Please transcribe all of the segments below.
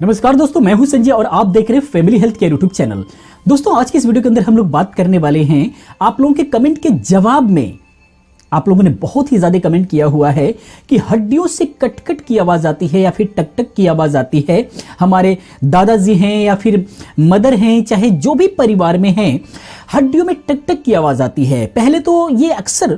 नमस्कार दोस्तों, मैं हूं संजय और आप देख रहे हैं family health care YouTube channel. दोस्तों, आज के इस वीडियो के अंदर हम लोग बात करने वाले हैं आप लोगों के कमेंट के जवाब में। आप लोगों ने बहुत ही ज्यादा कमेंट किया हुआ है कि हड्डियों से कटकट की आवाज आती है या फिर टक-टक की आवाज आती है। हमारे दादाजी हैं या फिर मदर हैं, चाहे जो भी परिवार में हैं, हड्डियों में टक-टक की आवाज आती है। पहले तो ये अक्सर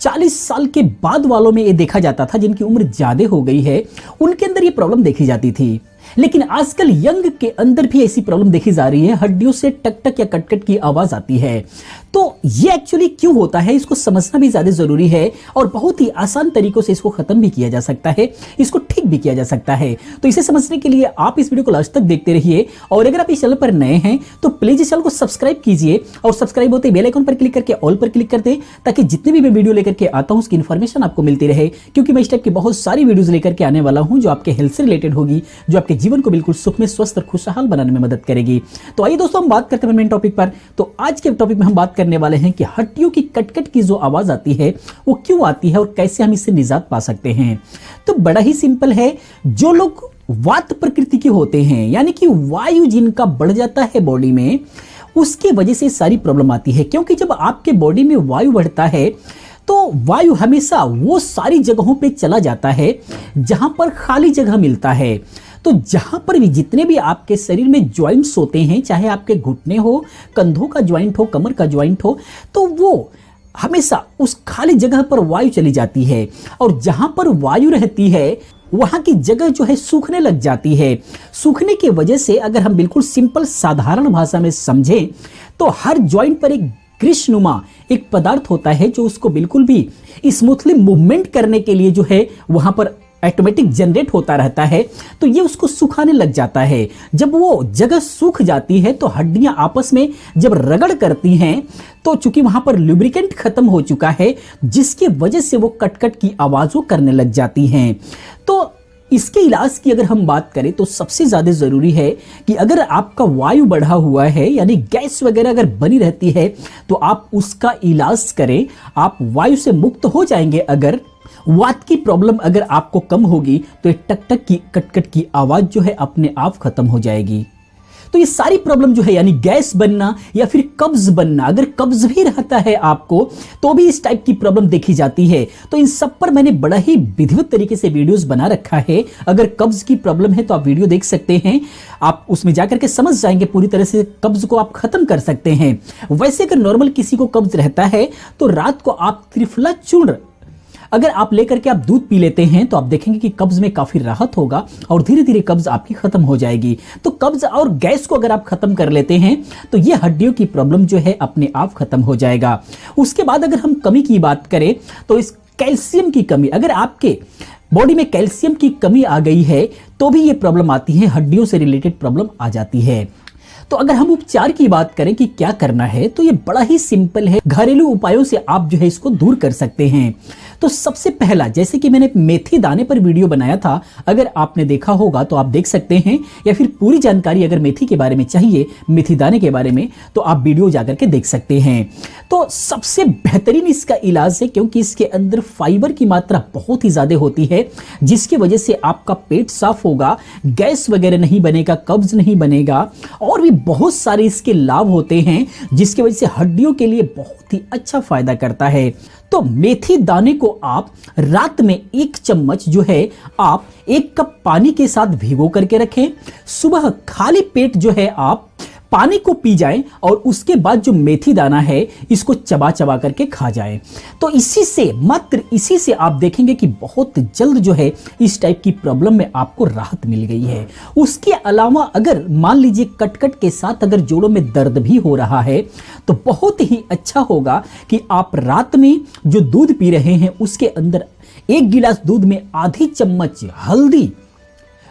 40 साल के बाद वालों में ये देखा जाता था, जिनकी उम्र ज्यादा हो गई है उनके अंदर ये प्रॉब्लम देखी जाती थी। लेकिन आजकल यंग के अंदर भी ऐसी प्रॉब्लम देखी जा रही है, हड्डियों से टक-टक या कट-कट की आवाज आती है। तो ये एक्चुअली क्यों होता है, इसको समझना भी ज्यादा जरूरी है और बहुत ही आसान तरीकों से इसको खत्म भी किया जा सकता है, इसको ठीक भी किया जा सकता है। तो इसे समझने के लिए आप इस वीडियो को लास्ट तक देखते रहिए और अगर आप इस चैनल पर नए हैं तो प्लीज इस चैनल को सब्सक्राइब कीजिए और सब्सक्राइब होते बेल आइकन पर क्लिक करके ऑल पर क्लिक कर दें, ताकि जितने भी मैं वीडियो लेकर के आता हूं उसकी इन्फॉर्मेशन आपको मिलती रहे। क्योंकि मैं इस टाइप की बहुत सारी वीडियोस लेकर के आने वाला हूं जो आपके हेल्थ से रिलेटेड होगी, जो आपके जीवन को बिल्कुल सुख में, स्वस्थ और खुशहाल बनाने में मदद करेगी। तो आइए दोस्तों, हम बात करते हैं मेन टॉपिक पर। तो आज के टॉपिक में हम बात करने वाले हैं कि हड्डियों की कटकट की जो आवाज आती है वो क्यों आती है और कैसे हम इससे निजात पा सकते हैं। तो बड़ा ही सिंपल है, जो लोग वात प्रकृति के होते हैं, यानी कि वायु जिनका बढ़ जाता है बॉडी में, उसकी वजह से सारी प्रॉब्लम आती है। क्योंकि जब आपके बॉडी में वायु बढ़ता है तो वायु हमेशा वो सारी जगहों पे चला जाता है जहां पर खाली जगह मिलता है। तो जहां पर भी जितने भी आपके शरीर में ज्वाइंट्स होते हैं, चाहे आपके घुटने हो, कंधों का ज्वाइंट हो, कमर का ज्वाइंट हो, तो वो हमेशा उस खाली जगह पर वायु चली जाती है और जहां पर वायु रहती है वहां की जगह जो है सूखने लग जाती है। सूखने की वजह से अगर हम बिल्कुल सिंपल साधारण भाषा में समझें तो हर ज्वाइंट पर एक ग्रीष्नुमा एक पदार्थ होता है जो उसको बिल्कुल भी स्मूथली मूवमेंट करने के लिए जो है वहां पर ऑटोमेटिक जनरेट होता रहता है। तो ये उसको सुखाने लग जाता है। जब वो जगह सूख जाती है तो हड्डियां आपस में जब रगड़ करती हैं तो चूंकि वहां पर लुब्रिकेंट खत्म हो चुका है, जिसकी वजह से वो कटकट की आवाज करने लग जाती हैं। तो इसके इलाज की अगर हम बात करें तो सबसे ज्यादा जरूरी है कि अगर आपका वायु बढ़ा हुआ है, यानी गैस वगैरह अगर बनी रहती है, तो आप उसका इलाज करें। आप वायु से मुक्त हो जाएंगे। अगर वात की प्रॉब्लम अगर आपको कम होगी तो ये टक-टक की कटकट की आवाज जो है अपने आप खत्म हो जाएगी। तो ये सारी प्रॉब्लम जो है, यानी गैस बनना या फिर कब्ज बनना, अगर कब्ज भी रहता है आपको तो भी इस टाइप की प्रॉब्लम देखी जाती है। तो इन सब पर मैंने बड़ा ही विधिवत तरीके से वीडियोस बना रखा है। अगर कब्ज की प्रॉब्लम है तो आप वीडियो देख सकते हैं, आप उसमें जाकर के समझ जाएंगे पूरी तरह से कब्ज को आप खत्म कर सकते हैं। वैसे अगर नॉर्मल किसी को कब्ज रहता है तो रात को आप त्रिफला चूर्ण अगर आप लेकर के आप दूध पी लेते हैं तो आप देखेंगे कि कब्ज में काफी राहत होगा और धीरे धीरे कब्ज आपकी खत्म हो जाएगी। तो कब्ज और गैस को अगर आप खत्म कर लेते हैं तो ये हड्डियों की प्रॉब्लम जो है अपने आप खत्म हो जाएगा। उसके बाद अगर हम कमी की बात करें तो इस कैल्शियम की कमी, अगर आपके बॉडी में कैल्शियम की कमी आ गई है तो भी ये प्रॉब्लम आती है, हड्डियों से रिलेटेड प्रॉब्लम आ जाती है। तो अगर हम उपचार की बात करें कि क्या करना है तो ये बड़ा ही सिंपल है। घरेलू उपायों से आप जो है इसको दूर कर सकते हैं। तो सबसे पहला, जैसे कि मैंने मेथी दाने पर वीडियो बनाया था, अगर आपने देखा होगा तो आप देख सकते हैं, या फिर पूरी जानकारी अगर मेथी के बारे में चाहिए, मेथी दाने के बारे में, तो आप वीडियो जाकर के देख सकते हैं। तो सबसे बेहतरीन इसका इलाज है, क्योंकि इसके अंदर फाइबर की मात्रा बहुत ही ज्यादा होती है, जिसकी वजह से आपका पेट साफ होगा, गैस वगैरह नहीं बनेगा, कब्ज नहीं बनेगा और भी बहुत सारे इसके लाभ होते हैं, जिसकी वजह से हड्डियों के लिए बहुत ही अच्छा फायदा करता है। तो मेथी दाने को आप रात में 1 चम्मच जो है आप 1 कप पानी के साथ भिगो करके रखें। सुबह खाली पेट जो है आप पानी को पी जाएं और उसके बाद जो मेथी दाना है इसको चबा चबा करके खा जाएं। तो इसी से, मात्र इसी से आप देखेंगे कि बहुत जल्द जो है इस टाइप की प्रॉब्लम में आपको राहत मिल गई है। उसके अलावा अगर मान लीजिए कटकट के साथ अगर जोड़ों में दर्द भी हो रहा है तो बहुत ही अच्छा होगा कि आप रात में जो दूध पी रहे हैं उसके अंदर 1 गिलास दूध में आधी चम्मच हल्दी,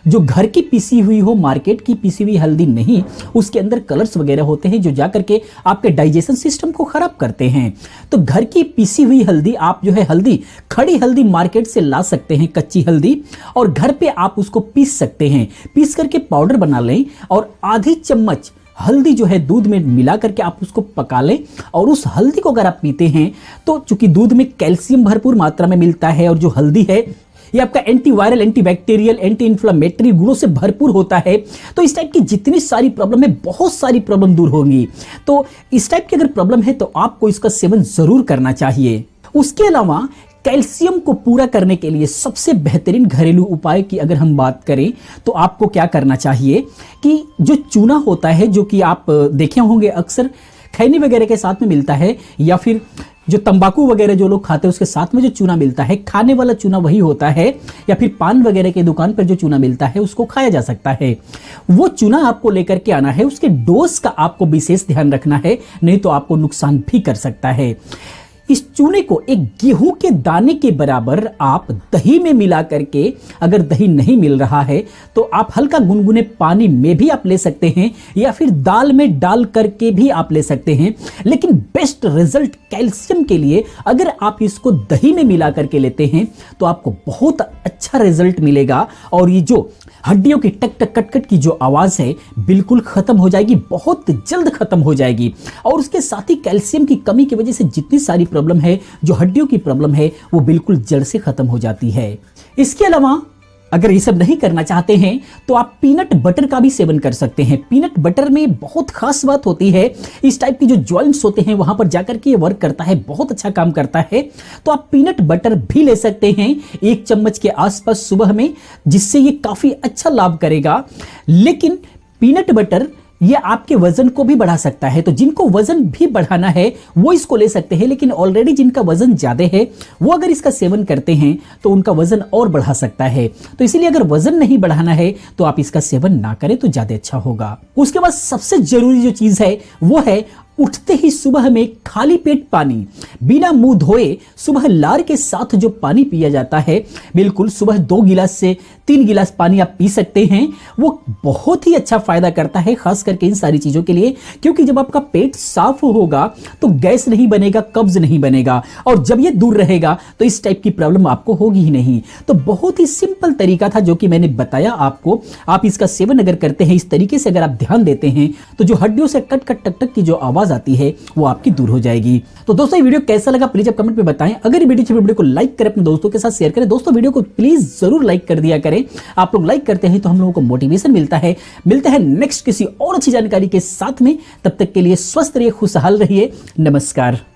जो घर की पीसी हुई हो, मार्केट की पीसी हुई हल्दी नहीं, उसके अंदर कलर्स वगैरह होते हैं जो जाकर के आपके डाइजेशन सिस्टम को खराब करते हैं। तो घर की पीसी हुई हल्दी, आप जो है हल्दी, खड़ी हल्दी मार्केट से ला सकते हैं, कच्ची हल्दी, और घर पे आप उसको पीस सकते हैं। पीस करके पाउडर बना लें और आधी चम्मच हल्दी जो है दूध में मिला करके आप उसको पका लें और उस हल्दी को अगर आप पीते हैं तो चूंकि दूध में कैल्शियम भरपूर मात्रा में मिलता है और जो हल्दी है ये आपका एंटीवायरल, एंटीबैक्टीरियल, एंटी इंफ्लेमेटरी गुणों से भरपूर होता है। तो इस टाइप की जितनी सारी प्रॉब्लम है, बहुत सारी प्रॉब्लम दूर होंगी। तो इस टाइप की अगर प्रॉब्लम है तो आपको इसका सेवन जरूर करना चाहिए। उसके अलावा कैल्शियम को पूरा करने के लिए सबसे बेहतरीन घरेलू उपाय की अगर हम बात करें तो आपको क्या करना चाहिए कि जो चूना होता है, जो कि आप देखे होंगे अक्सर खैनी वगैरह के साथ में मिलता है, या फिर जो तंबाकू वगैरह जो लोग खाते हैं उसके साथ में जो चूना मिलता है, खाने वाला चूना वही होता है, या फिर पान वगैरह की दुकान पर जो चूना मिलता है उसको खाया जा सकता है। वो चूना आपको लेकर के आना है, उसके डोज का आपको विशेष ध्यान रखना है, नहीं तो आपको नुकसान भी कर सकता है। इस चूने को एक गेहूं के दाने के बराबर आप दही में मिला करके, अगर दही नहीं मिल रहा है तो आप हल्का गुनगुने पानी में भी आप ले सकते हैं, या फिर दाल में डाल करके भी आप ले सकते हैं। लेकिन बेस्ट रिजल्ट कैल्शियम के लिए अगर आप इसको दही में मिला करके लेते हैं तो आपको बहुत अच्छा रिजल्ट मिलेगा, और ये जो हड्डियों की टक टक कट कट की जो आवाज है बिल्कुल खत्म हो जाएगी, बहुत जल्द खत्म हो जाएगी। और उसके साथ ही कैल्शियम की कमी की वजह से जितनी सारी प्रॉब्लम है, जो हड्डियों की प्रॉब्लम है, वो बिल्कुल जड़ से खत्म हो जाती है। इसके अलावा अगर ये सब नहीं करना चाहते हैं तो आप पीनट बटर का भी सेवन कर सकते हैं। पीनट बटर में बहुत खास बात होती है, इस टाइप की जो जॉइंट्स होते हैं वहां पर जाकर के ये वर्क करता है, बहुत अच्छा काम करता है। तो आप पीनट बटर भी ले सकते हैं 1 चम्मच के आसपास सुबह में, जिससे ये काफी अच्छा लाभ करेगा। लेकिन पीनट बटर ये आपके वजन को भी बढ़ा सकता है, तो जिनको वजन भी बढ़ाना है वो इसको ले सकते हैं। लेकिन ऑलरेडी जिनका वजन ज्यादा है वो अगर इसका सेवन करते हैं तो उनका वजन और बढ़ा सकता है। तो इसीलिए अगर वजन नहीं बढ़ाना है तो आप इसका सेवन ना करें तो ज्यादा अच्छा होगा। उसके बाद सबसे जरूरी जो चीज है वो है उठते ही सुबह में खाली पेट पानी, बिना मुंह धोए सुबह लार के साथ जो पानी पिया जाता है, बिल्कुल सुबह 2 गिलास से 3 गिलास पानी आप पी सकते हैं। वो बहुत ही अच्छा फायदा करता है, खास करके इन सारी चीजों के लिए, क्योंकि जब आपका पेट साफ होगा तो गैस नहीं बनेगा, कब्ज नहीं बनेगा, और जब ये दूर रहेगा तो इस टाइप की प्रॉब्लम आपको होगी ही नहीं। तो बहुत ही सिंपल तरीका था जो कि मैंने बताया आपको। आप इसका सेवन अगर करते हैं, इस तरीके से अगर आप ध्यान देते हैं, तो जो हड्डियों से कट कट टक टक की जो आवाज आती है वो आपकी दूर हो जाएगी। तो दोस्तों ये वीडियो कैसा लगा प्लीज आप कमेंट में बताएं। अगर ये वीडियो को लाइक करें, अपने दोस्तों के साथ शेयर करें। दोस्तों वीडियो को प्लीज जरूर लाइक कर दिया करें, आप लोग लाइक करते हैं तो हम लोगों को मोटिवेशन मिलता है। मिलते हैं नेक्स्ट किसी और अच्छी जानकारी के साथ में, तब तक के लिए स्वस्थ रहिए, खुशहाल रहिए, नमस्कार।